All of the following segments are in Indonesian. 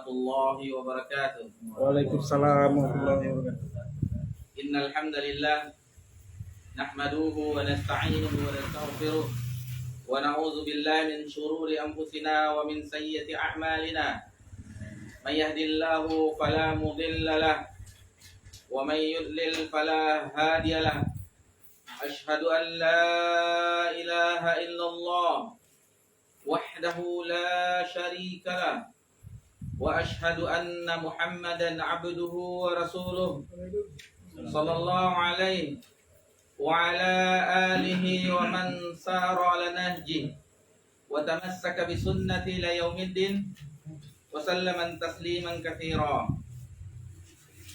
warahmatullahi wabarakatuh. Waalaikumsalam warahmatullahi wabarakatuh. Innal hamdalillah nahmaduhu wa nasta'inuhu wa nastaghfiruh wa na'udzu billahi min shururi anfusina wa min sayyiati a'malina. May yahdihillahu fala mudilla lahu wa may yudlil fala hadiya lahu. Asyhadu an la ilaha illallah wahdahu la syarika lahu wa asyhadu anna Muhammadan abduhu wa rasuluh sallallahu alaihi wa ala alihi wa man sara ala nahji wa tamassaka bi sunnati ila yaumiddin wa sallama tasliman katsira.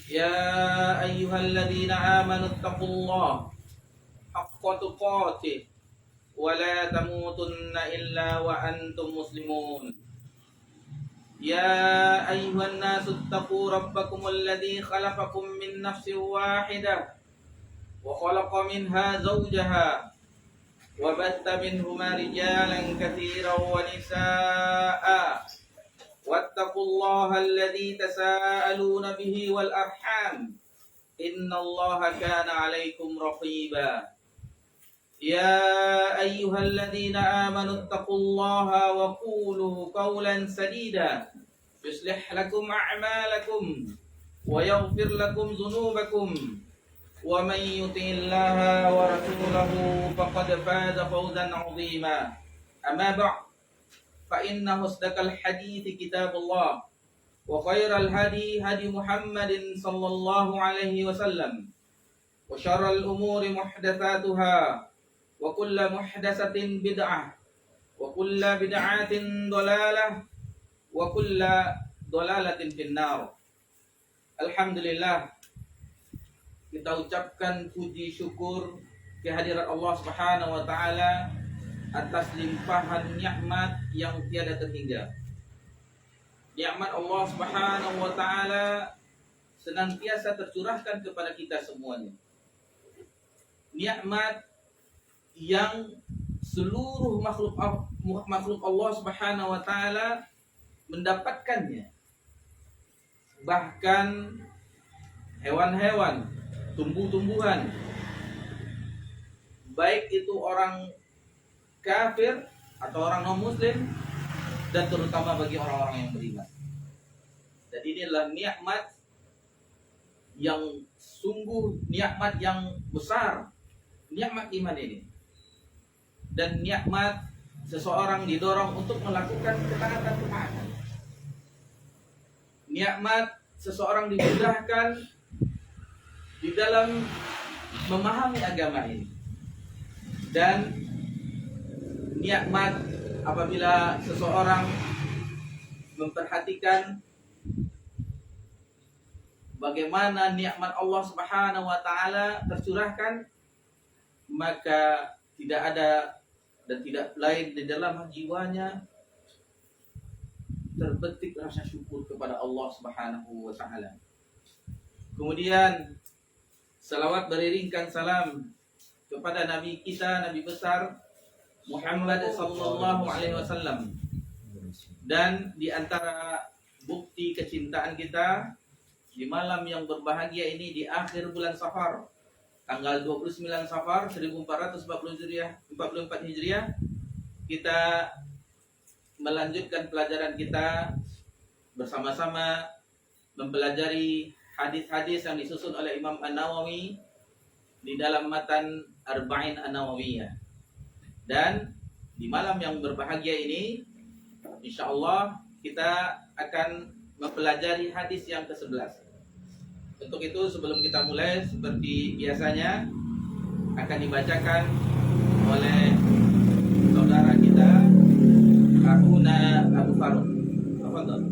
Ya ayyuhalladzina amanu taqullaha haqqa tuqatih wa la tamutunna illa wa antum muslimun. Ya ayyuhan nasu taqu rabbakumul ladzi khalaqakum min nafsin wahidah wa khalaqa minha zawjaha wa batta minhuma rijalan katsiran wa nisaa'a wattaqullaha alladzi tasaaluna bihi wal arham innallaha kana 'alaikum raqiba. Ya ayyuhalladzina amanu taqullaha wa qulu qawlan sadida yuslih lakum a'malakum wa yaghfir lakum dhunubakum wa may yuti'illaha wa rasulahu faqad faza fawzan 'azima. Amma ba'd, fa inna husdaqal hadithi kitabullah wa khairal hadi hadi Muhammadin sallallahu alaihi wasallam wa syarral umuri muhdatsatuha wa kullu muhdatsatin bid'ah wa kullu bid'atin dhalalah wa kullu dhalalatin finnar. Alhamdulillah, kita ucapkan puji syukur kehadirat Allah Subhanahu wa taala atas limpahan nikmat yang tiada terhingga. Nikmat Allah Subhanahu wa taala senantiasa tercurahkan kepada kita semuanya. Nikmat yang seluruh makhluk Allah Subhanahu wa taala mendapatkannya. Bahkan hewan-hewan, tumbuh-tumbuhan, baik itu orang kafir atau orang non-muslim, dan terutama bagi orang-orang yang beriman. Jadi ini adalah nikmat yang sungguh, nikmat yang besar, nikmat iman ini. Dan nikmat seseorang didorong untuk melakukan ketaatan. Nikmat seseorang dimudahkan di dalam memahami agama ini. Dan nikmat apabila seseorang memperhatikan bagaimana nikmat Allah Subhanahu wa taala tercurahkan, maka tidak ada dan tidak lain di dalam jiwanya terbetik rasa syukur kepada Allah Subhanahu wa taala. Kemudian salawat beriringkan salam kepada Nabi kita, Nabi besar Muhammad sallallahu alaihi wasallam. Dan di antara bukti kecintaan kita di malam yang berbahagia ini, di akhir bulan Safar, tanggal 29 Safar 1444 Hijriah, kita melanjutkan pelajaran kita bersama-sama mempelajari hadis-hadis yang disusun oleh Imam An-Nawawi di dalam matan Arba'in An-Nawawiyah. Dan di malam yang berbahagia ini, insyaallah kita akan mempelajari hadis yang ke-11. Untuk itu sebelum kita mulai, seperti biasanya akan dibacakan oleh saudara kita Akhuna Abu Faruk. Tafadhol.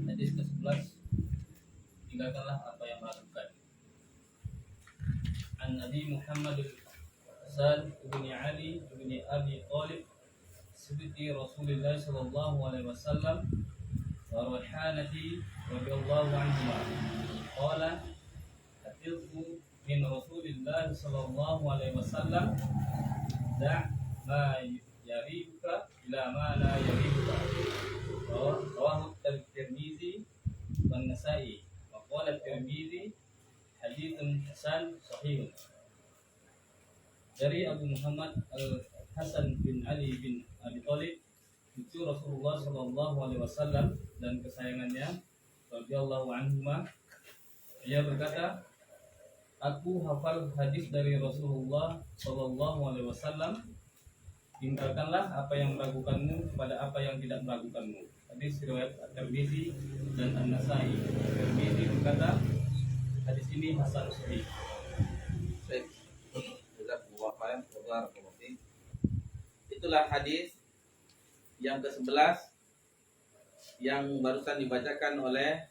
Hadis ke-11, tinggalkanlah apa yang meragukan. An Nabi Muhammad Hasan bin Ali bin Abi Thalib sibti Rasulullah sallallahu alaihi wasallam wa Rayhanati radhiyallahu anhu qala hafizu min Rasulillah sallallahu alaihi wasallam da' ma yaribuka ila ma la yaribuka. an-Nasa'i wa qala at-Tirmidzi haditsun hasan sahih. Dari Abu Muhammad Al-Hasan bin Ali bin Abi Thalib, cucu Rasulullah Shallallahu Alaihi Wasallam dan kesayangannya radhiyallahu anhuma, ia berkata, aku hafal hadis dari Rasulullah Shallallahu Alaihi Wasallam, tinggalkanlah apa yang meragukanmu kepada apa yang tidak meragukanmu. Hadis riwayat At-Tirmidzi dan An-Nasa'i. Tirmidzi berkata, hadis ini hasan sahih. Baik. Jazakumullah khairan. Barakallahu fiik. Itulah hadis yang ke-11 yang barusan dibacakan oleh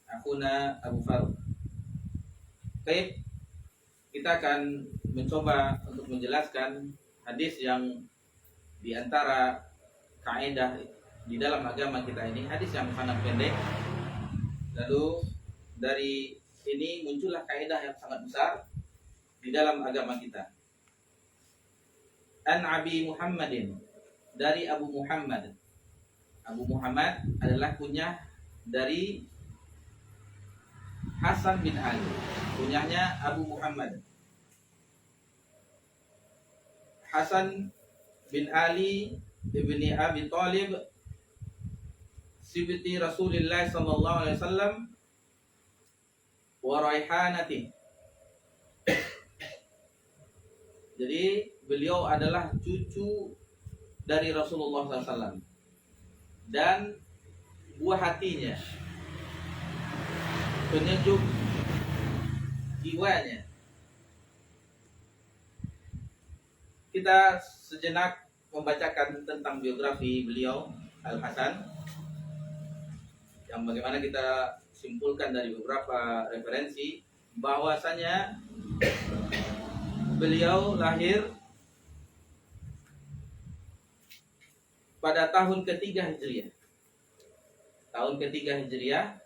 akhuna Abu Faruq. Baik, kita akan mencoba untuk menjelaskan hadis yang di antara kaidah di dalam agama kita ini, hadis yang sangat pendek. Lalu dari ini muncullah kaidah yang sangat besar di dalam agama kita. An Abi Muhammadin, dari Abu Muhammad. Abu Muhammad adalah kunyah dari Hasan bin Ali. Kunyahnya Abu Muhammad. Hasan bin Ali ibni Abi Thalib, sibti Rasulullah sallallahu alaihi wasallam wa raihanati. Jadi beliau adalah cucu dari Rasulullah SAW dan buah hatinya, penyejuk jiwanya. Kita sejenak membacakan tentang biografi beliau Al-Hasan, yang bagaimana kita simpulkan dari beberapa referensi bahwasanya beliau lahir pada tahun ketiga Hijriah. Tahun ketiga Hijriah,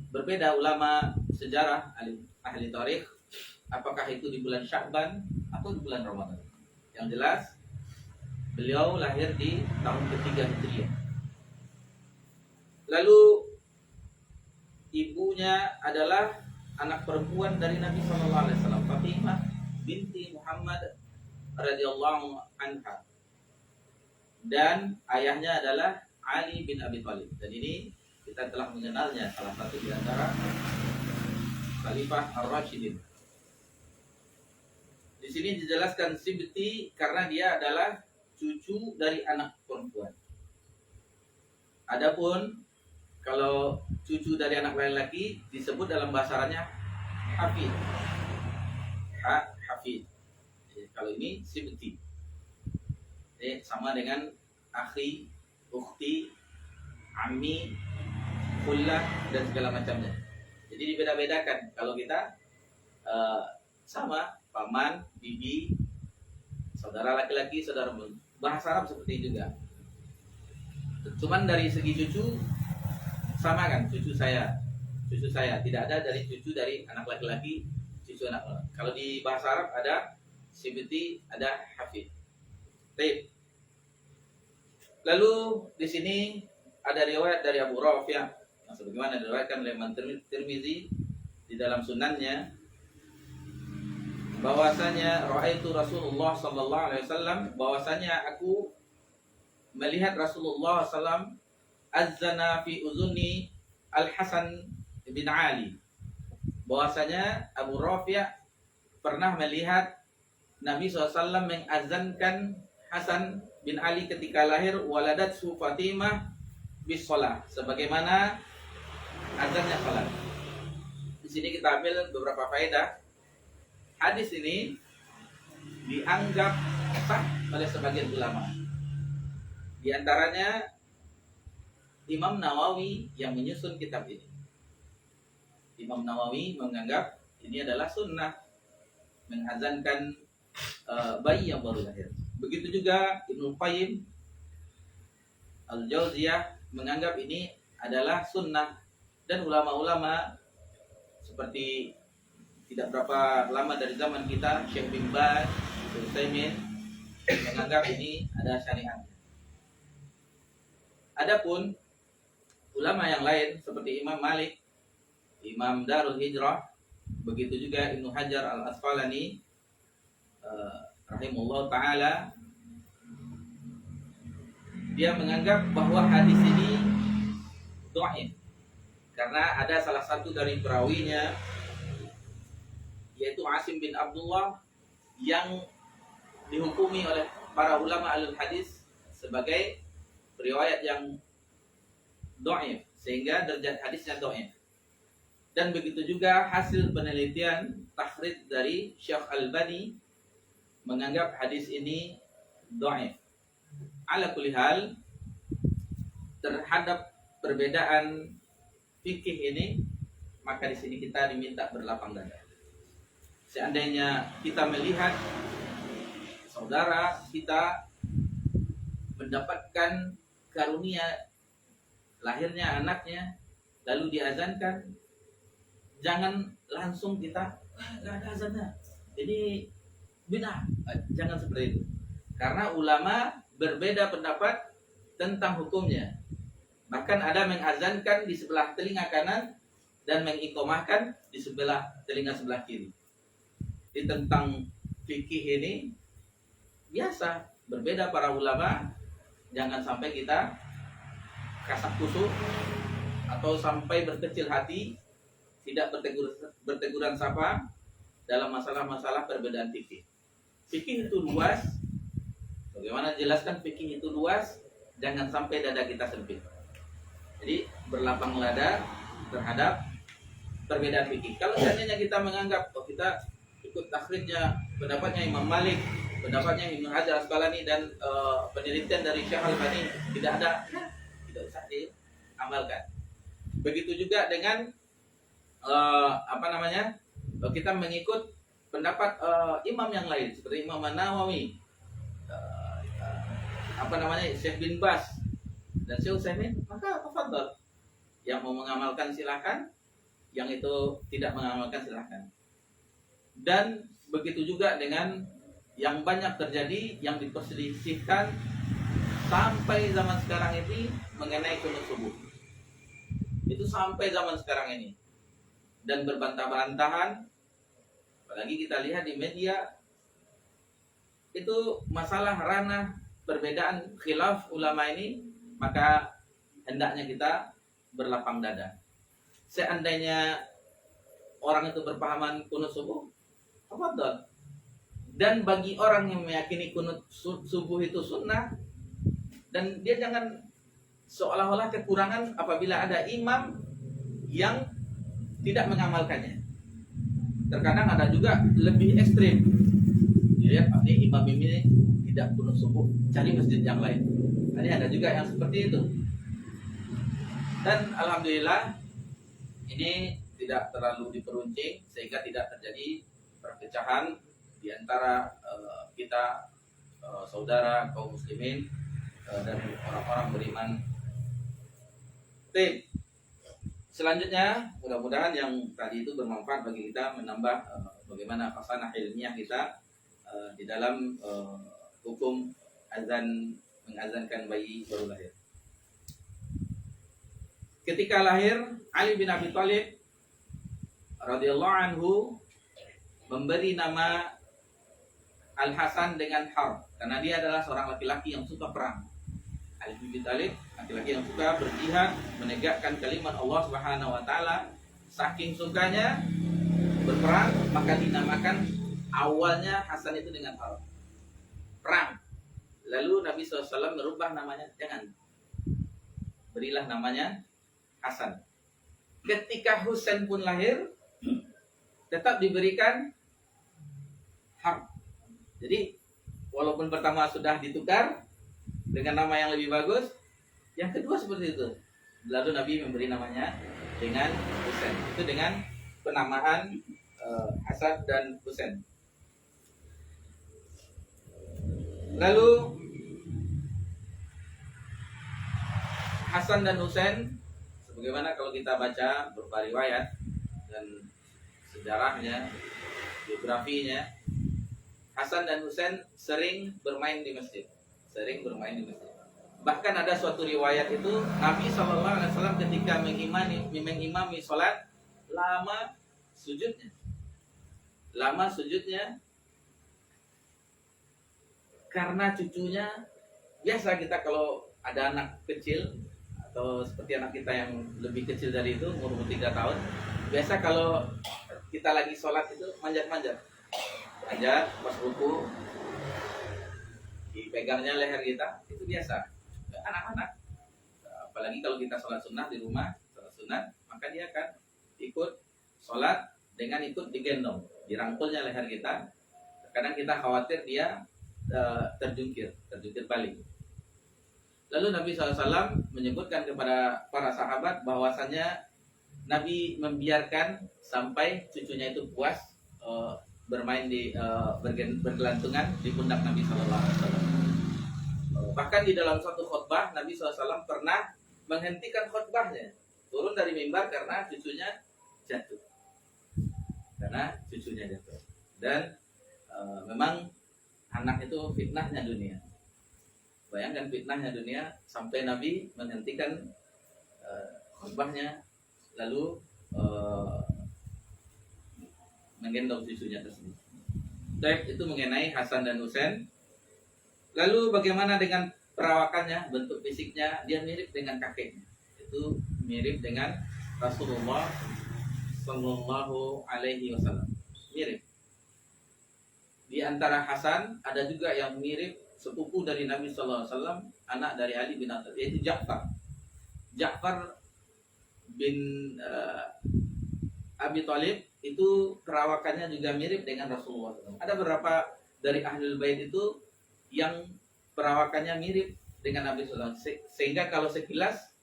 berbeda ulama sejarah ahli tarikh apakah itu di bulan Sya'ban atau di bulan Ramadan. Yang jelas beliau lahir di tahun ketiga Hijriah. Lalu ibunya adalah anak perempuan dari Nabi sallallahu alaihi wasallam, Fatimah binti Muhammad radhiyallahu anha. Dan ayahnya adalah Ali bin Abi Thalib. Dan ini kita telah mengenalnya, salah satu di antara Khalifah Ar-Rasyidin. Di sini dijelaskan sibti karena dia adalah cucu dari anak perempuan. Adapun kalau cucu dari anak laki-laki disebut dalam bahasa Arabnya hafid. Hafid. Kalau ini sibti. Sama dengan akhi, ukhti, ammi, khullah dan segala macamnya. Jadi dibeda-bedakan. Kalau kita sama paman, bibi, saudara laki-laki, saudara perempuan. Bahasa Arab seperti itu juga. Cuman dari segi cucu sama kan, cucu saya tidak ada dari cucu dari anak laki-laki, cucu anak. Kalau di bahasa Arab ada sibti, ada hafid. Baik. Lalu di sini ada riwayat dari Abu Rafi', sebagaimana diriwayatkan oleh Imam Tirmidzi di dalam sunannya, bahwasanya raaitu Rasulullah sallallahu alaihi wasallam, bahwasanya aku melihat Rasulullah sallam azzana fi uzuni Al-Hasan bin Ali. Bahwasanya Abu Rafi' pernah melihat Nabi SAW mengazankan Hasan bin Ali ketika lahir, waladat su Fatimah bis shalah, sebagaimana azannya salat. Di sini kita ambil beberapa faedah. Hadis ini dianggap sah oleh sebagian ulama. Di antaranya Imam Nawawi yang menyusun kitab ini. Imam Nawawi menganggap ini adalah sunnah mengazankan bayi yang baru lahir. Begitu juga Ibnu Qayyim Al-Jauziyah menganggap ini adalah sunnah, dan ulama-ulama seperti tidak berapa lama dari zaman kita, Syekh bin Baz, Ibnu Utsaimin menganggap ini ada syariat. Adapun ulama yang lain seperti Imam Malik, Imam Darul Hijrah, begitu juga Ibnu Hajar Al-Asqalani rahimahullah taala, dia menganggap bahwa hadis ini dhaif karena ada salah satu dari perawinya yaitu Asim bin Abdullah yang dihukumi oleh para ulama alul hadis sebagai riwayat yang dhaif sehingga derajat hadisnya dhaif. Dan begitu juga hasil penelitian takhrij dari Syekh Albani menganggap hadis ini dhaif. Ala kulli hal, terhadap perbedaan fikih ini, maka di sini kita diminta berlapang dada. Seandainya kita melihat saudara kita mendapatkan karunia lahirnya anaknya lalu diazankan, jangan langsung kita nggak ada azannya, ini bid'ah. Jangan seperti itu, karena ulama berbeda pendapat tentang hukumnya. Bahkan ada mengazankan di sebelah telinga kanan dan mengiqomahkan di sebelah telinga sebelah kiri. Di tentang fikih ini biasa berbeda para ulama. Jangan sampai kita kasak kusuk atau sampai berkecil hati, tidak berteguran sapa dalam masalah-masalah perbedaan fikih. Fikih itu luas. Bagaimana jelaskan fikih itu luas? Jangan sampai dada kita sempit. Jadi berlapang dada terhadap perbedaan fikih. Kalau seandainya kita menganggap kita ikut takhrijnya pendapatnya Imam Malik, pendapatnya Ibnu Hajar Asqalani dan penelitian dari Syekh Albani tidak ada, tidak usah diamalkan. Begitu juga dengan kita mengikut pendapat imam yang lain seperti Imam Nawawi, Syekh bin Bas dan Syekh Utsaimin, maka tafadhol. Yang mau mengamalkan silakan, yang itu tidak mengamalkan silakan. Dan begitu juga dengan yang banyak terjadi yang diperselisihkan sampai zaman sekarang ini mengenai kunut subuh. Itu sampai zaman sekarang ini. Dan berbantah-bantahan, apalagi kita lihat di media, itu masalah ranah perbedaan khilaf ulama ini, maka hendaknya kita berlapang dada. Seandainya orang itu berpahaman kunut subuh, tafadhol. Dan bagi orang yang meyakini kunut subuh itu sunnah, dan dia jangan seolah-olah kekurangan apabila ada imam yang tidak mengamalkannya. Terkadang ada juga lebih ekstrim. Dilihat ini imam ini tidak kunut subuh, cari masjid yang lain. Ini ada juga yang seperti itu. Dan alhamdulillah ini tidak terlalu diperuncing sehingga tidak terjadi perpecahan di antara kita saudara kaum muslimin dan orang-orang beriman. Baik. Selanjutnya, mudah-mudahan yang tadi itu bermanfaat bagi kita, menambah bagaimana khasanah ilmiah kita di dalam hukum azan, mengazankan bayi baru lahir. Ketika lahir, Ali bin Abi Thalib radhiyallahu anhu memberi nama Al-Hasan dengan Harb karena dia adalah seorang laki-laki yang suka perang. Ali bin Abi Thalib, laki-laki yang suka berjihad, menegakkan kalimat Allah Subhanahu wa taala. Saking sukanya berperang, maka dinamakan awalnya Hasan itu dengan Harb, perang. Lalu Nabi SAW merubah namanya, jangan, berilah namanya Hasan. Ketika Husain pun lahir, tetap diberikan Harb. Jadi walaupun pertama sudah ditukar dengan nama yang lebih bagus, yang kedua seperti itu. Lalu Nabi memberi namanya dengan Husain. Itu dengan penamaan Hasan dan Husain. Lalu Hasan dan Husain, sebagaimana kalau kita baca beberapa riwayat dan sejarahnya, biografinya, Hasan dan Husain sering bermain di masjid. Bahkan ada suatu riwayat itu Nabi SAW ketika mengimami sholat lama sujudnya, karena cucunya. Biasa kita kalau ada anak kecil atau seperti anak kita yang lebih kecil dari itu umur 3 tahun, biasa kalau kita lagi sholat itu manjat-manjat, pas ruku dipegangnya leher kita, itu biasa anak-anak. Apalagi kalau kita sholat sunnah di rumah, sholat sunat, maka dia akan ikut sholat dengan ikut digendong, dirangkulnya leher kita. Kadang kita khawatir dia terjungkir balik. Lalu Nabi SAW menyebutkan kepada para sahabat bahwasanya Nabi membiarkan sampai cucunya itu puas bermain bergelantungan di pundak Nabi SAW. Bahkan di dalam suatu khutbah Nabi SAW pernah menghentikan khutbahnya, turun dari mimbar karena cucunya jatuh. Dan memang anak itu fitnahnya dunia. Bayangkan fitnahnya dunia sampai Nabi menghentikan khutbahnya lalu menggendong cucunya tersebut. Baik, itu mengenai Hasan dan Husain. Lalu bagaimana dengan perawakannya, bentuk fisiknya? Dia mirip dengan kakeknya. Itu mirip dengan Rasulullah Sallallahu Alaihi Wasallam. Mirip. Di antara Hasan ada juga yang mirip sepupu dari Nabi Sallallahu Alaihi Wasallam, anak dari Ali bin Abi Thalib, yaitu Ja'far bin Abi Thalib. Itu perawakannya juga mirip dengan Rasulullah SAW. Ada beberapa dari Ahlul Bait itu yang perawakannya mirip dengan Nabi SAW, sehingga kalau sekilas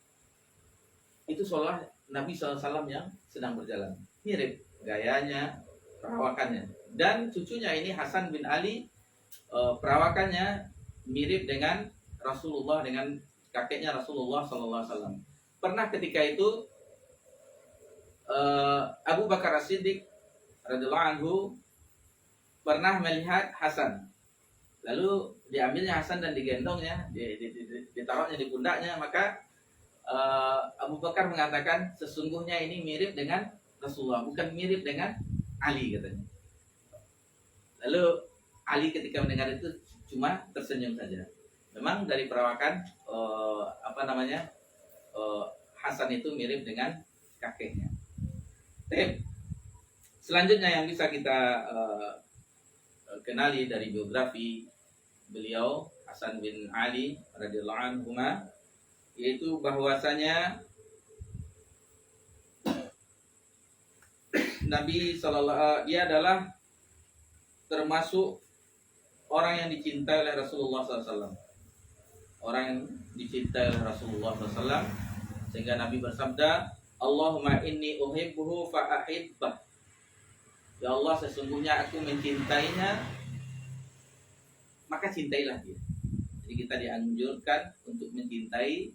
itu seolah Nabi SAW yang sedang berjalan. Mirip gayanya, perawakannya. Dan cucunya ini Hasan bin Ali, perawakannya mirip dengan Rasulullah, dengan kakeknya Rasulullah SAW. Pernah ketika itu Abu Bakar As-Siddiq radhiyallahu anhu pernah melihat Hasan. Lalu diambilnya Hasan dan digendongnya, ditaruhnya di pundaknya. Maka Abu Bakar mengatakan sesungguhnya ini mirip dengan Rasulullah, bukan mirip dengan Ali, katanya. Lalu Ali ketika mendengar itu cuma tersenyum saja. Memang dari perawakan Hasan itu mirip dengan kakeknya. Selanjutnya yang bisa kita kenali dari biografi beliau Hasan bin Ali radhiyallahu anhu, yaitu bahwasanya Nabi dia adalah termasuk orang yang dicintai oleh Rasulullah SAW. Orang yang dicintai oleh Rasulullah SAW, sehingga Nabi bersabda, Allahumma inni uhibbuhu fa'ahibbah. Ya Allah, sesungguhnya aku mencintainya, maka cintailah dia. Jadi kita dianjurkan untuk mencintai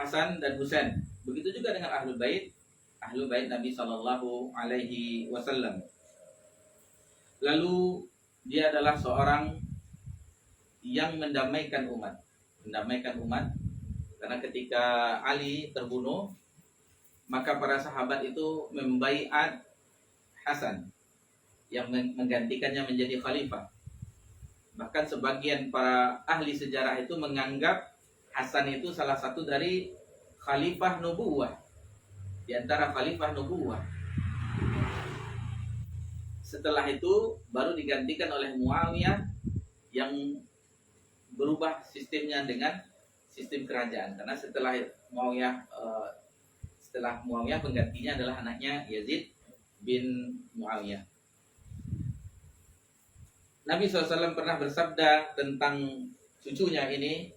Hasan dan Husain. Begitu juga dengan Ahlul Bait Nabi Sallallahu Alaihi Wasallam. Lalu dia adalah seorang yang mendamaikan umat. Karena ketika Ali terbunuh, maka para sahabat itu membaiat Hasan yang menggantikannya menjadi khalifah. Bahkan sebagian para ahli sejarah itu menganggap Hasan itu salah satu dari khalifah nubuwah, di antara khalifah nubuwah. Setelah itu baru digantikan oleh Muawiyah yang berubah sistemnya dengan sistem kerajaan. Karena setelah Muawiyah penggantinya adalah anaknya Yazid bin Muawiyah. Nabi SAW pernah bersabda tentang cucunya ini,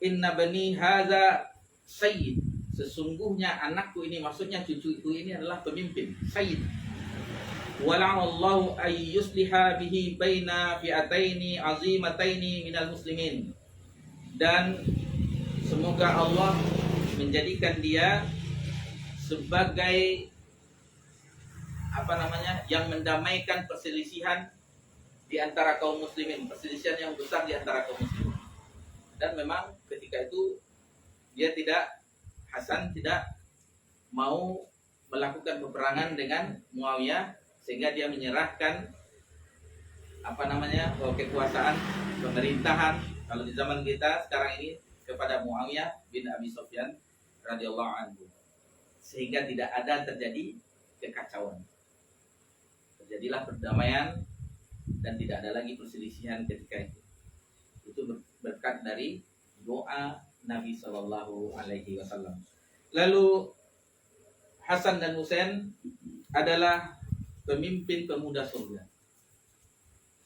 Inna bani haza sayyid. Sesungguhnya anakku ini, maksudnya cucuku ini adalah pemimpin, sayyid. Wala'allahu ayyusliha bihi baina fi'ataini azimataini minal muslimin. Dan semoga Allah menjadikan dia sebagai yang mendamaikan perselisihan di antara kaum muslimin, perselisihan yang besar di antara kaum muslimin. Dan memang ketika itu Hasan tidak mau melakukan peperangan dengan Muawiyah, sehingga dia menyerahkan kekuasaan pemerintahan kalau di zaman kita sekarang ini kepada Muawiyah bin Abi Sufyan radhiyallahu anhu, sehingga tidak ada terjadi kekacauan. Terjadilah perdamaian dan tidak ada lagi perselisihan ketika itu. Itu berkat dari doa Nabi Shallallahu Alaihi Wasallam. Lalu Hasan dan Husain adalah pemimpin pemuda surga.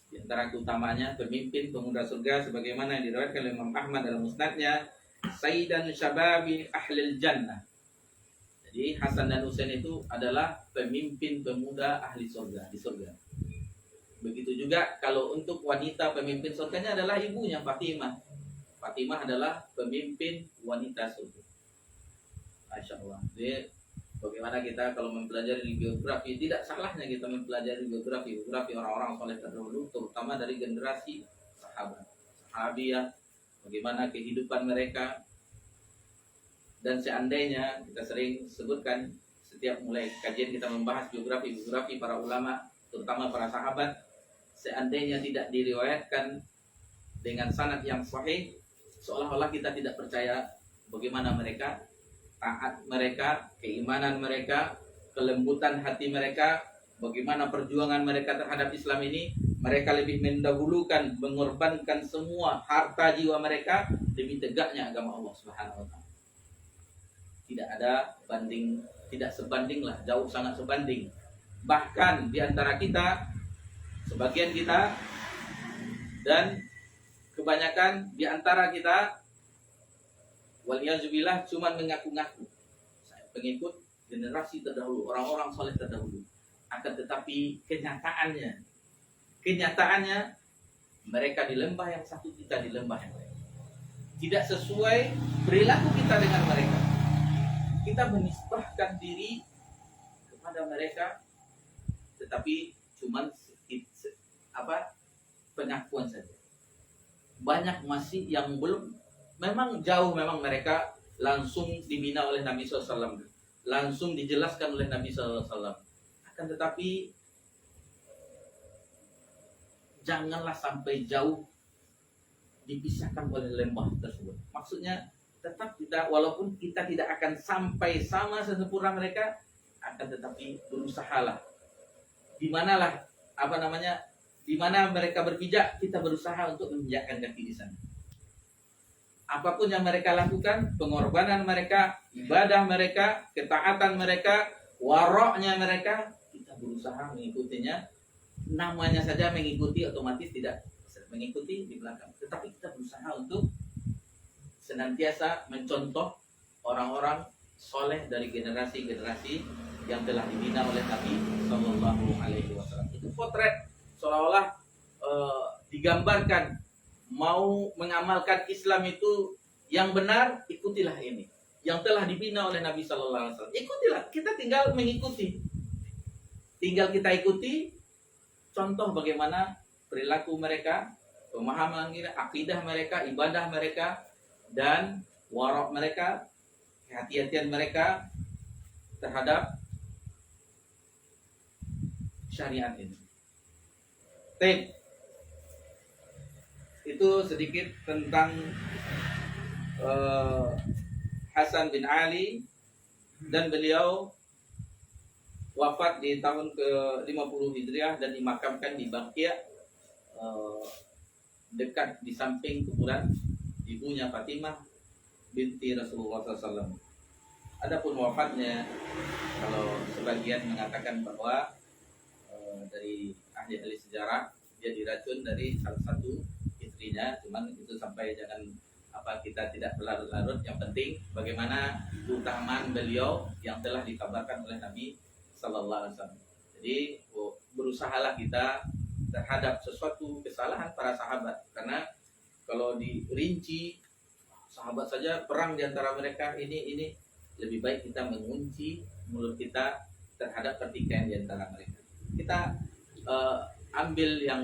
Di antara keutamanya pemimpin pemuda surga, sebagaimana yang diriwayatkan oleh Imam Ahmad dalam musnadnya, Sayyidan Syababi Ahlil Jannah. Jadi Hasan dan Husain itu adalah pemimpin pemuda ahli surga di surga. Begitu juga kalau untuk wanita, pemimpin surganya adalah ibunya Fatimah. Fatimah adalah pemimpin wanita surga. Masya Allah. Jadi bagaimana kita kalau mempelajari biografi, tidak salahnya kita mempelajari biografi orang-orang soleh terdahulu, terutama dari generasi sahabiyah, bagaimana kehidupan mereka. Dan seandainya kita sering sebutkan setiap mulai kajian kita membahas biografi para ulama, terutama para sahabat, seandainya tidak diriwayatkan dengan sanad yang sahih, seolah-olah kita tidak percaya bagaimana mereka, taat mereka, keimanan mereka, kelembutan hati mereka, bagaimana perjuangan mereka terhadap Islam ini. Mereka lebih mendahulukan mengorbankan semua harta jiwa mereka demi tegaknya agama Allah Subhanahu wa taala. Tidak ada banding, tidak sebanding lah, jauh sangat sebanding. Bahkan di antara kita, sebagian kita dan kebanyakan di antara kita, waliyazubillah, cuma mengaku-ngaku saya pengikut generasi terdahulu, orang-orang soleh terdahulu. Akan tetapi kenyataannya mereka di lembah yang satu, kita di lembah yang lain. Tidak sesuai perilaku kita dengan mereka. Kita menisbahkan diri kepada mereka, tetapi cuma pengakuan saja. Banyak masih yang belum, memang jauh, memang mereka langsung dibina oleh Nabi SAW, langsung dijelaskan oleh Nabi SAW. Akan tetapi janganlah sampai jauh dipisahkan oleh lembah tersebut. Maksudnya tetap kita, walaupun kita tidak akan sampai sama sesempurna mereka, akan tetapi berusahalah. Di mana mereka berpijak, kita berusaha untuk menginjakkan kaki di sana. Apapun yang mereka lakukan, pengorbanan mereka, ibadah mereka, ketaatan mereka, waroknya mereka, kita berusaha mengikutinya. Namanya saja mengikuti, otomatis tidak mengikuti di belakang. Tetapi kita berusaha untuk senantiasa mencontoh orang-orang soleh dari generasi-generasi yang telah dibina oleh Nabi Sallallahu Alaihi Wasallam. Itu potret seolah-olah digambarkan, mau mengamalkan Islam itu yang benar, ikutilah ini yang telah dibina oleh Nabi Sallallahu Alaihi Wasallam. Ikutilah, kita tinggal mengikuti, tinggal kita ikuti contoh bagaimana perilaku mereka, pemahaman kita, akidah mereka, ibadah mereka, dan warok mereka, kehati-hatian mereka terhadap syariat ini. Itu sedikit tentang Hasan bin Ali, dan beliau wafat di tahun ke-50 Hijriah dan dimakamkan di Baqi', dekat di samping kuburan ibunya Fatimah binti Rasulullah SAW. Adapun wafatnya, kalau sebagian mengatakan bahwa dari ahli-ahli sejarah dia diracun dari salah satu istrinya, cuman itu sampai jangan kita tidak berlarut-larut. Yang penting bagaimana keutamaan beliau yang telah dikabarkan oleh Nabi Sallallahu Alaihi Wasallam. Jadi berusahalah kita terhadap sesuatu kesalahan para sahabat, karena kalau dirinci sahabat saja perang di antara mereka ini lebih baik kita mengunci mulut kita terhadap pertikaian di antara mereka. Kita ambil yang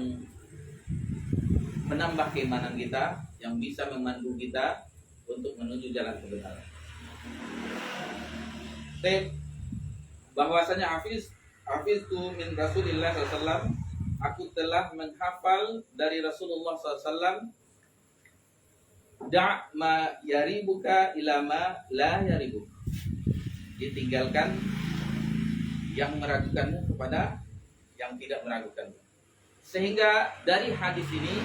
menambah keimanan kita, yang bisa memandu kita untuk menuju jalan kebenaran. Bahwasanya Hafiz tu min Rasulillah SAW, aku telah menghafal dari Rasulullah SAW, da' ma yaribuka ila ma la yaribuk, ditinggalkan yang meragukanmu kepada yang tidak meragukanmu. Sehingga dari hadis ini,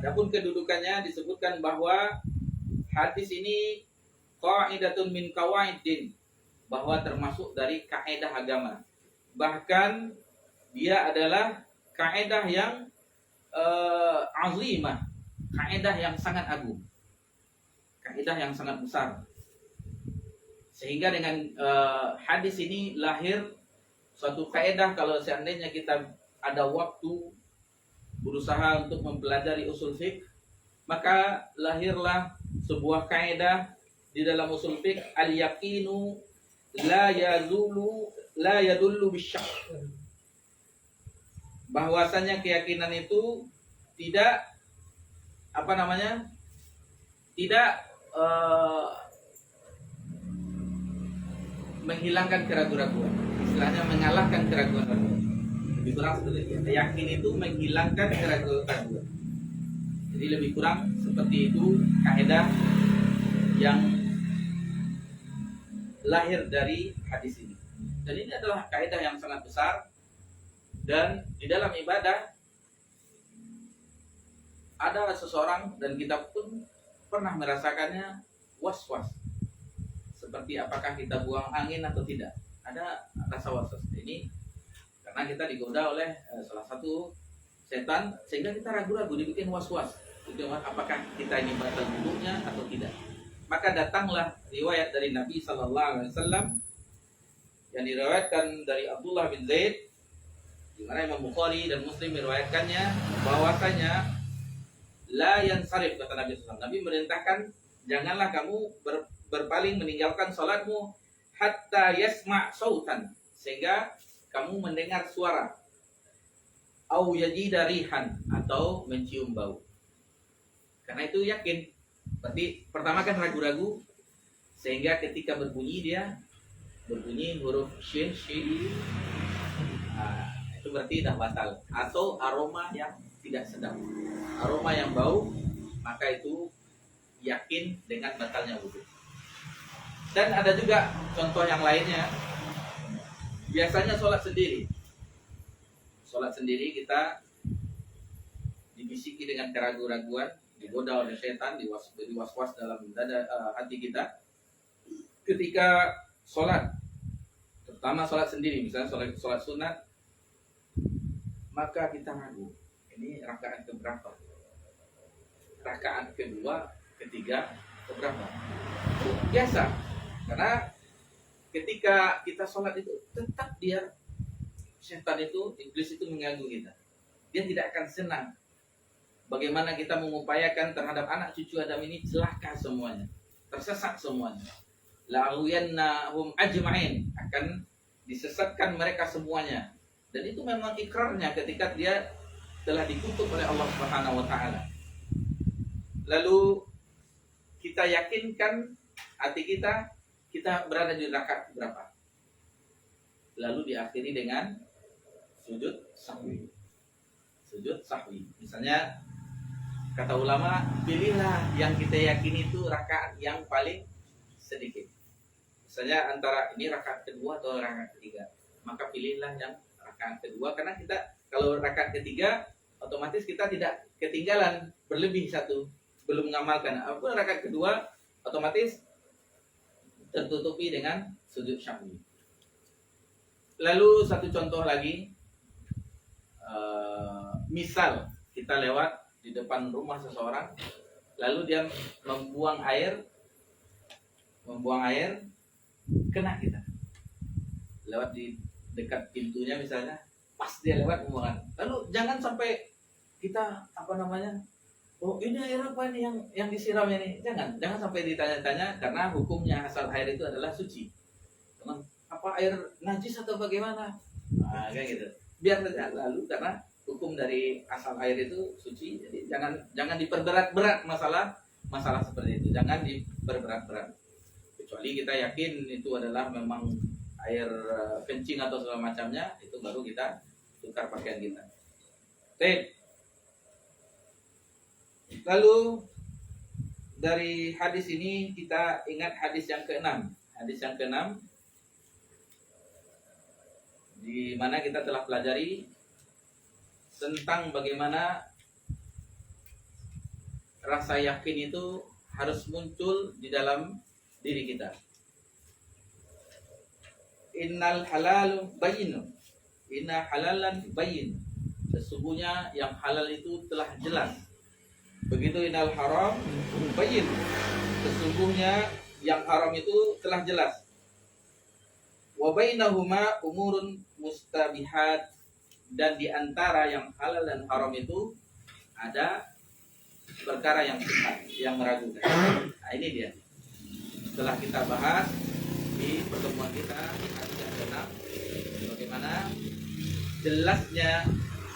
adapun kedudukannya disebutkan bahwa hadis ini qaidatun min qawaidin, bahwa termasuk dari kaidah agama. Bahkan dia adalah kaidah yang azimah, kaidah yang sangat agung, kaidah yang sangat besar. Sehingga dengan hadis ini lahir suatu kaidah. Kalau seandainya kita ada waktu berusaha untuk mempelajari usul fiqh, maka lahirlah sebuah kaidah di dalam usul fiqh, al-yaqinu la yadullu bisyak, bahwasanya keyakinan itu tidak tidak menghilangkan keraguan-keraguan, istilahnya mengalahkan keraguan-keraguan. Lebih kurang seperti itu. Yakin itu menghilangkan keraguan-keraguan. Jadi lebih kurang seperti itu kaidah yang lahir dari hadis ini. Dan ini adalah kaidah yang sangat besar, dan di dalam ibadah ada seseorang, dan kita pun pernah merasakannya, was-was. Seperti apakah kita buang angin atau tidak. Ada rasa was-was. Ini karena kita digoda oleh salah satu setan, sehingga kita ragu-ragu, dibikin was-was. Apakah kita ini batal wudhunya atau tidak. Maka datanglah riwayat dari Nabi SAW yang diriwayatkan dari Abdullah bin Zaid, di mana Imam Bukhari dan Muslim meriwayatkannya, bahwasanya la yansarif, kata Nabi SAW. Nabi merintahkan, janganlah kamu berpaling meninggalkan salatmu hatta yasma' sautan, sehingga kamu mendengar suara, au yajida rihan, atau mencium bau. Karena itu yakin. Berarti pertama kan ragu-ragu, sehingga ketika berbunyi dia berbunyi huruf shin. Nah, itu berarti dah batal. Atau aroma yang tidak sedap, aroma yang bau, maka itu yakin dengan batalnya wudhu. Dan ada juga contoh yang lainnya. Biasanya sholat sendiri kita dibisiki dengan keraguan-raguan, digoda oleh setan, was-was dalam dada hati kita. Ketika sholat, terutama sholat sendiri, misalnya sholat sunat, maka kita ragu, ini rakaat keberapa, rakaat kedua, ketiga, keberapa. Biasa, karena ketika kita sholat itu tetap dia, setan itu, iblis itu mengganggu kita. Dia tidak akan senang bagaimana kita mengupayakan terhadap anak cucu Adam ini celaka semuanya, tersesat semuanya. La'uyannahum ajma'in, akan disesatkan mereka semuanya. Dan itu memang ikrarnya ketika dia telah dikutuk oleh Allah Subhanahu wa taala. Lalu kita yakinkan hati kita berada di rakaat berapa. Lalu diakhiri dengan sujud sahwi. Sujud sahwi. Misalnya kata ulama, pilihlah yang kita yakini itu rakaat yang paling sedikit. Misalnya antara ini rakaat kedua atau rakaat ketiga, maka pilihlah yang rakaat kedua, karena kita kalau rakaat ketiga otomatis kita tidak ketinggalan berlebih satu, belum mengamalkan. Apapun rakaat kedua otomatis tertutupi dengan sujud sahwi. Lalu satu contoh lagi, misal kita lewat di depan rumah seseorang, lalu dia membuang air, kena kita. Lewat di dekat pintunya misalnya, pas dia lewat membuang. Lalu jangan sampai kita oh ini air apa nih yang disiramnya nih? Jangan sampai ditanya-tanya, karena hukumnya asal air itu adalah suci. Apa air najis atau bagaimana? Nah, kayak gitu. Biar saja lalu, karena hukum dari asal air itu suci. Jadi jangan diperberat-berat masalah seperti itu. Jangan diperberat-berat. Kecuali kita yakin itu adalah memang air kencing atau segala macamnya, itu baru kita tukar pakaian kita. Baik. Lalu dari hadis ini kita ingat hadis yang ke-6. Hadis yang ke-6 di mana kita telah pelajari tentang bagaimana rasa yakin itu harus muncul di dalam diri kita. Innal halalu bayyinun. Inna halalan bayyin. Sesungguhnya yang halal itu telah jelas. Begitu innal haram bayyin. Sesungguhnya yang haram itu telah jelas. Wa bainahuma umurun mustabihat, dan di antara yang halal dan haram itu ada perkara yang subhat, yang meragukan. Nah, ini dia. Setelah kita bahas di pertemuan kita di hadis yang ke-6, bagaimana jelasnya,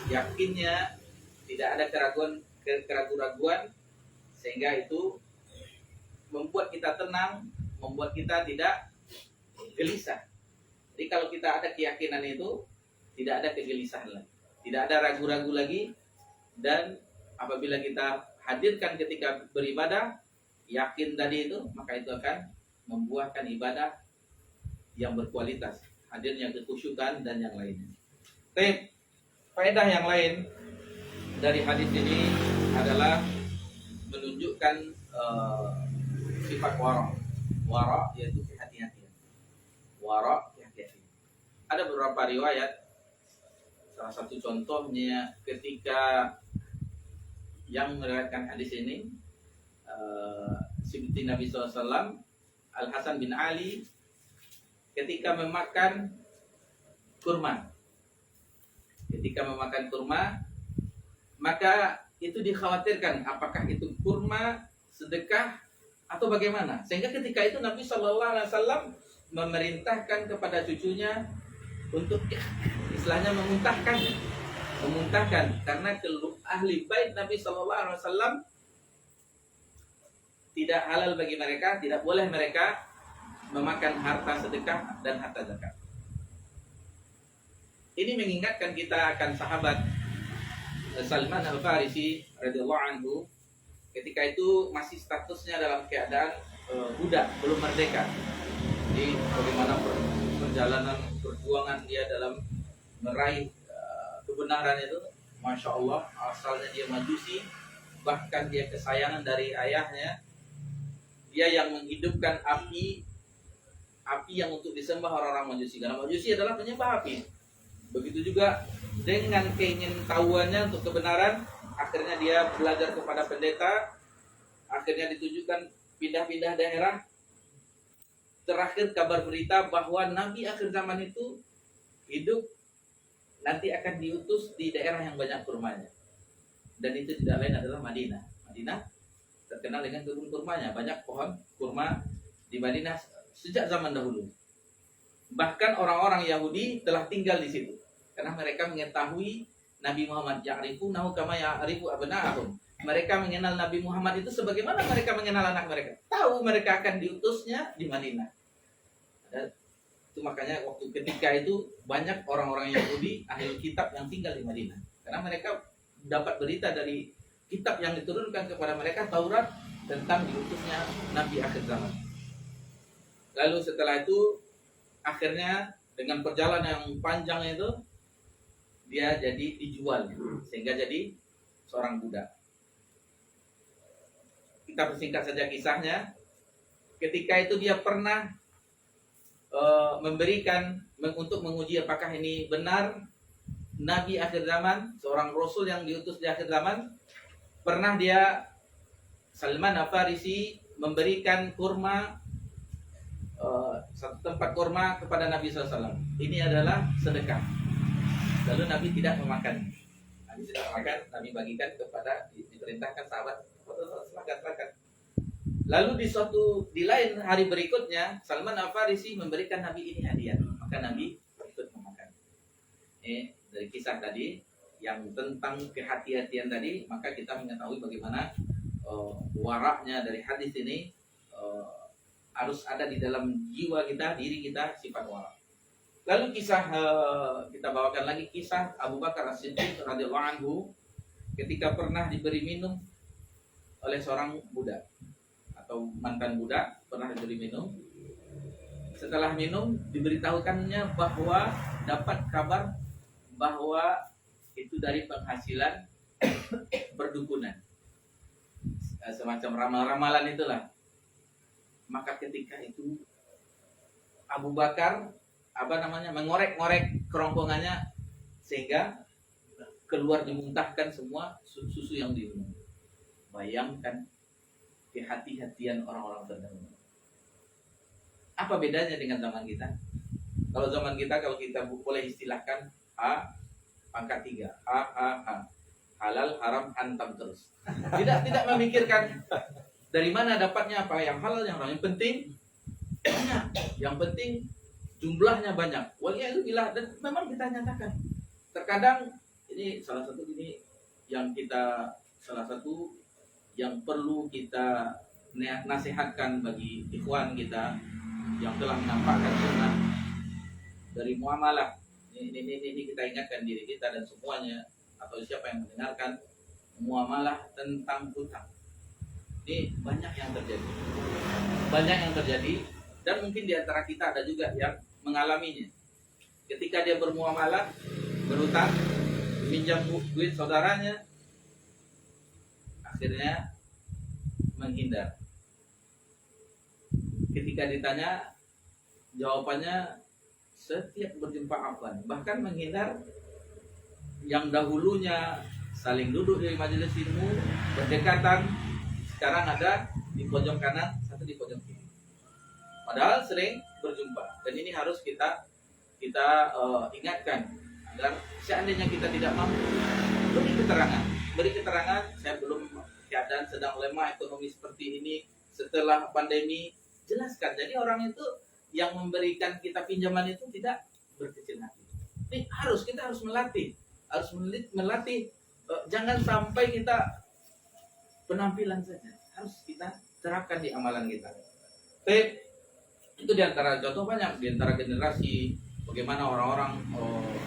yakinnya, tidak ada keraguan-keraguan, sehingga itu membuat kita tenang, membuat kita tidak gelisah. Jadi kalau kita ada keyakinan itu, tidak ada kegelisahan lagi, tidak ada ragu-ragu lagi, dan apabila kita hadirkan ketika beribadah, yakin tadi itu, maka itu akan membuahkan ibadah yang berkualitas, hadirnya kekhusyukan dan yang lainnya. Baik, faedah yang lain dari hadis ini adalah menunjukkan sifat wara yaitu kehati-hatian. Wara, kehati-hatian. Ada beberapa riwayat, salah satu contohnya ketika yang meriwayatkan hadis ini Sibti Nabi SAW, Al-Hasan bin Ali, ketika memakan kurma. Ketika memakan kurma, maka itu dikhawatirkan apakah itu kurma sedekah atau bagaimana. Sehingga ketika itu Nabi SAW memerintahkan kepada cucunya untuk istilahnya memuntahkan, karena ahli bait Nabi SAW tidak halal bagi mereka, tidak boleh mereka memakan harta sedekah dan harta zakat. Ini mengingatkan kita akan sahabat Salman Al-Farisi radhiyallahu anhu, ketika itu masih statusnya dalam keadaan budak, belum merdeka. Jadi bagaimana perjalanan perjuangan dia dalam meraih kebenaran itu, Masya Allah, asalnya dia majusi, bahkan dia kesayangan dari ayahnya. Dia yang menghidupkan api yang untuk disembah orang-orang majusi, karena majusi adalah penyembah api. Begitu juga dengan keingintahuannya untuk kebenaran, akhirnya dia belajar kepada pendeta, akhirnya ditujukan pindah-pindah daerah. Terakhir kabar berita bahwa Nabi akhir zaman itu hidup, nanti akan diutus di daerah yang banyak kurmanya. Dan itu tidak lain adalah Madinah. Madinah terkenal dengan kebun kurmanya, banyak pohon kurma di Madinah sejak zaman dahulu. Bahkan orang-orang Yahudi telah tinggal di situ, karena mereka mengetahui Nabi Muhammad, ya'rifunahu kama ya'rifu abna'ahum. Mereka mengenal Nabi Muhammad itu sebagaimana mereka mengenal anak mereka. Tahu mereka akan diutusnya di Madinah. Dan itu makanya waktu ketika itu banyak orang-orang Yahudi ahli kitab yang tinggal di Madinah, karena mereka dapat berita dari kitab yang diturunkan kepada mereka, Taurat, tentang diutusnya Nabi akhir zaman. Lalu setelah itu akhirnya dengan perjalanan yang panjang itu dia jadi dijual, sehingga jadi seorang budak. Kita persingkat saja kisahnya. Ketika itu dia pernah memberikan untuk menguji apakah ini benar Nabi akhir zaman, seorang Rasul yang diutus di akhir zaman. Pernah dia, Salman Al-Farisi, memberikan kurma, satu tempat kurma kepada Nabi SAW. Ini adalah sedekah. Lalu Nabi tidak memakan. Nabi tidak memakan, Nabi bagikan kepada, diperintahkan sahabat, silakan. Lalu di lain hari berikutnya, Salman Al-Farisi memberikan Nabi ini hadiah. Maka Nabi ikut memakan. Dari kisah tadi, yang tentang kehati-hatian tadi, maka kita mengetahui bagaimana waraknya dari hadis ini harus ada di dalam jiwa kita, diri kita, sifat warak. Lalu kisah kita bawakan lagi kisah Abu Bakar As-Siddiq radhiyallahu anhu ketika pernah diberi minum oleh seorang budak atau mantan budak, pernah diberi minum. Setelah minum diberitahukannya bahwa dapat kabar bahwa itu dari penghasilan perdukunan, semacam ramal-ramalan itulah. Maka ketika itu Abu Bakar mengorek-ngorek kerongkongannya sehingga keluar dimuntahkan semua susu yang diminum. Bayangkan kehati-hatian orang-orang terdahulu. Apa bedanya dengan zaman kita? Kalau zaman kita, kalau kita boleh istilahkan pangkat 3, halal haram hantam terus. Tidak memikirkan dari mana dapatnya, apa yang halal, yang haram. Yang penting banyak, yang penting jumlahnya banyak. Waliyahillah, dan memang kita nyatakan. Terkadang ini salah satu yang perlu kita nasihatkan bagi ikhwan kita yang telah menampakkan sunnah dari muamalah. Ini kita ingatkan diri kita dan semuanya atau siapa yang mendengarkan, muamalah tentang hutang. Ini banyak yang terjadi dan mungkin di antara kita ada juga yang mengalaminya. Ketika dia bermuamalah, berhutang, meminjam duit saudaranya, akhirnya menghindar. Ketika ditanya, jawabannya setiap berjumpa afwan, bahkan menghindar. Yang dahulunya saling duduk di majelis ilmu, berdekatan, sekarang ada di pojok kanan, satu di pojok kiri. Padahal sering berjumpa, dan ini harus kita ingatkan agar seandainya kita tidak mampu, beri keterangan. Saya belum keadaan sedang lemah ekonomi seperti ini setelah pandemi, jelaskan. Jadi orang itu yang memberikan kita pinjaman itu tidak berkecil hati. Ini kita harus melatih, jangan sampai kita penampilan saja, harus kita terapkan di amalan kita. Itu diantara contoh banyak diantara generasi bagaimana orang-orang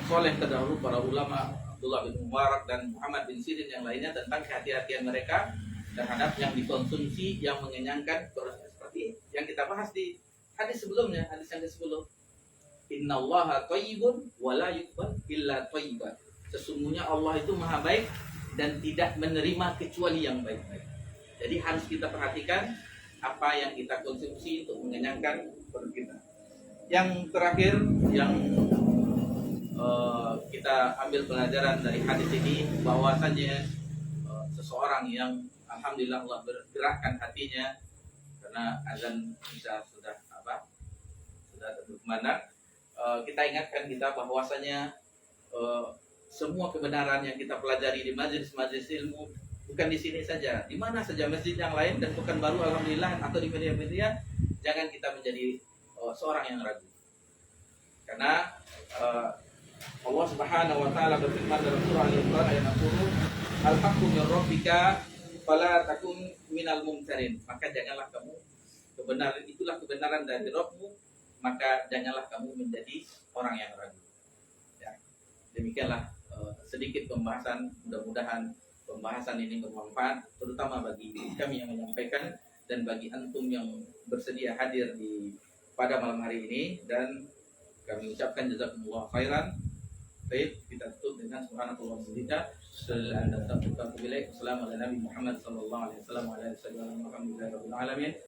soleh terdahulu, para ulama Abdullah bin Mubarak dan Muhammad bin Sirin yang lainnya, tentang kehati-hatian mereka terhadap yang dikonsumsi yang mengenyangkan, seperti yang kita bahas di hadis sebelumnya, hadis yang ke-10. Innallaha thayyibun wa la yuqbal illa thayyiban. Sesungguhnya Allah itu maha baik dan tidak menerima kecuali yang baik-baik. Jadi harus kita perhatikan apa yang kita konsumsi untuk mengenyangkan perut kita. Yang terakhir yang kita ambil pelajaran dari hadis ini, bahwasanya seseorang yang alhamdulillah Allah bergerakkan hatinya karena azan bisa sudah berkumandang, kita ingatkan kita bahwasanya semua kebenaran yang kita pelajari di majelis-majelis ilmu, bukan di sini saja, di mana saja masjid yang lain dan bukan baru alhamdulillah atau di media-media, jangan kita menjadi seorang yang ragu. Karena Allah Subhanahu wa taala berfirman dalam surah Al-Imran ayat 60, "Al-haqqu min rabbika fala takun minal mumtarin." Maka janganlah kamu, kebenaran itulah kebenaran dari Rabbmu, maka janganlah kamu menjadi orang yang ragu. Ya. Demikianlah sedikit pembahasan, mudah-mudahan pembahasan ini bermanfaat terutama bagi kami yang menyampaikan dan bagi antum yang bersedia hadir pada malam hari ini, dan kami ucapkan jazakumullah khairan. Baik, kita tutup dengan subhanallahi wa bihamdihi, Assalamualaikum warahmatullahi wabarakatuh.